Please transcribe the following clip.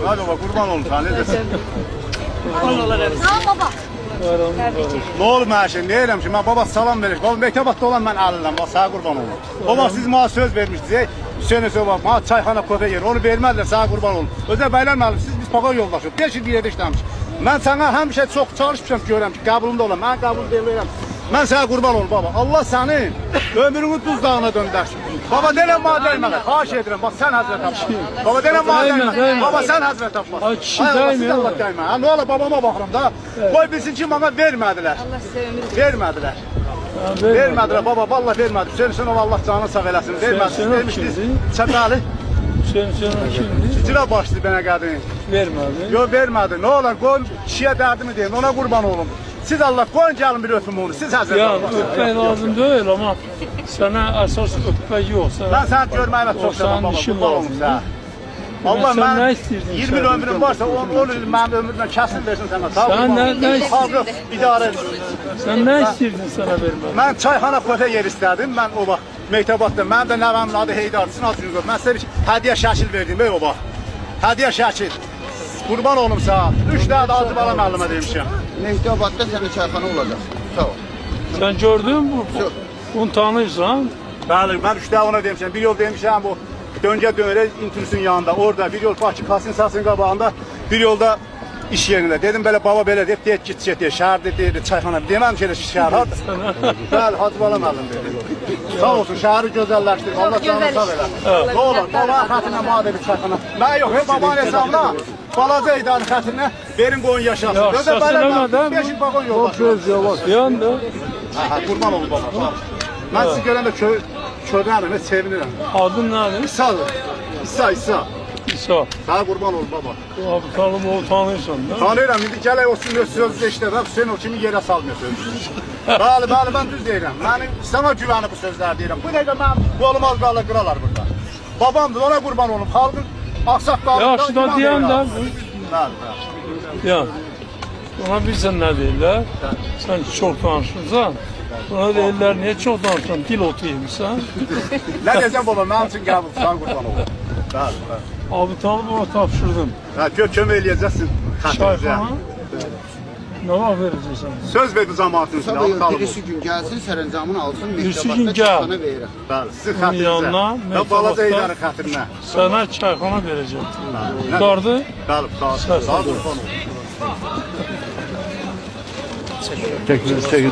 Hadi baba kurban olun sana ne desin? Sağ ol baba. Ne olur mən şimdi ne eylemişim? Ben baba salam verir. Oğlum mektebatta olan ben alırım. Bak sana kurban olun. Baba siz bana söz vermiştiniz. Hüseyin Hüseyin bak bana çayxana kofe yer. Onu vermezler sana kurban olun. Özel bayram alırım. Siz biz paka yoldaşız. 5 il bir yerde işlemiş. Ben sana həmişə çox çalışmışam ki görəm ki qəbulumda olan. Mən qəbul verirəm. Mən sənə qurban olum baba. Allah səni ömrünü duz dağına döndərsin. Baba denən madəl mənə. Xahiş edirəm. Bak sən həzrət apma. Baba denən madəl mənə. Baba sən həzrət apma. Ay kişi dəymə. Allah dəymə. Ha, ne ola babama baxıram da. Qoy bilsin ki bana vermədilər. Allah size ömür Vermədilər. Vermədilər baba. Vallahi vermədi. Hüseyin Allah canını sağ eləsin. Vermədiniz. Vermişdiniz. Çətalı. Sen kimdi? İcra başlı bana qadın. Vermedi. Yok vermedi. Ne olur koyun kişiye derdimi deyin. Ona kurban olun. Siz Allah koyun gelin bir öpüm onu. Siz hazır. Ya öpmek lazım değil ama sana esas öpmek yok. Ben sana görmeyime çok selam baba. Kurban olun sana. Allah Sen ne ben istiyorsun 20 sen? yıl ömrüm varsa 10 yıl benim ömrümden kesin versin sana. Sağ Sen olun. ne Halkı idare edin. Sen ne istedin sana vermedi? Ben çayxana kote yer istedim. Ben o bak mektebatta. Benim de nevamın adı Heydar. Sizin adınız yok. Ben size bir hediye şəkil verdim. Ey o bak. Hediye şəkil. Kurban olum sana. 3 tane de azı bala müəllümə demişim. Mektebatta senin çayxana olacak. Sağ ol. Sen gördün mü? Bunu tanıyorsan. Bəli, ben 3 tane ona demişim. Bir yol demişim bu döngə dönərək intürsün yanında. Orada bir yol Bakı Kasinsasının qabağında. Bir yolda iş yerində. Dedim belə baba belə deyib git diye. Şəhərdə deyir çayxana. Deməm ki şəhər harda. Bəli, Hacı bala müəllim dedi. Sağ olsun şəhəri gözəlləşdirib. Allah canını sağ eləsin. Ne olur baba xətrinə madə bir çayxana. Mən yox, babanın hesabına balaca idarə xətrinə verin qoyun yaşasın. Yaşasın eləmədən 5 il vagon yol var. Bir anda. Kurban olun baba. Ben sizi görəndə köydən sevinirəm. Adın nedir? İsa'dır. İsa. İsa. Sana kurban ol baba. Abi tanım o tanıyorsan da. Tanıyıram, indi gələk o sözü işlədirəm, Hüseyin o kimi yerə salmıyor sözü. Bəli, mən düz deyirəm. Mənim sana güvəni bu sözlər deyirəm. Bu dəqiqə mənim qolum az qala qıralar burada. Babamdır, ona qurban olum. Xalqın axsaqqalından Yaxşı da deyən də. Bəli. Ya. Ona bilsən nə deyirlər? Sən çox danışırsan. Ona deyirlər, niyə çox danışırsan? Dil otu yemişsən. Nə deyəcəm baba, mənim üçün qəbul, sana qurban olum. Bəli. Abi tanım ona tapşırdım. Kömək eləyəcəksin. Çayxana. Ne var vereceksin? Söz verdi zamanın üstüne. Sabah birisi gün gelsin sərəncamını alsın. Birisi Mektebatta gün gel. çayxana verirəm. Bəli, sizin yanına, xətrinizə. Və balaca mektebatta- idarə xətrinə. Sana çayxana vereceğim. Tutardı. Bəli, sağ ol. Çekil, çekil.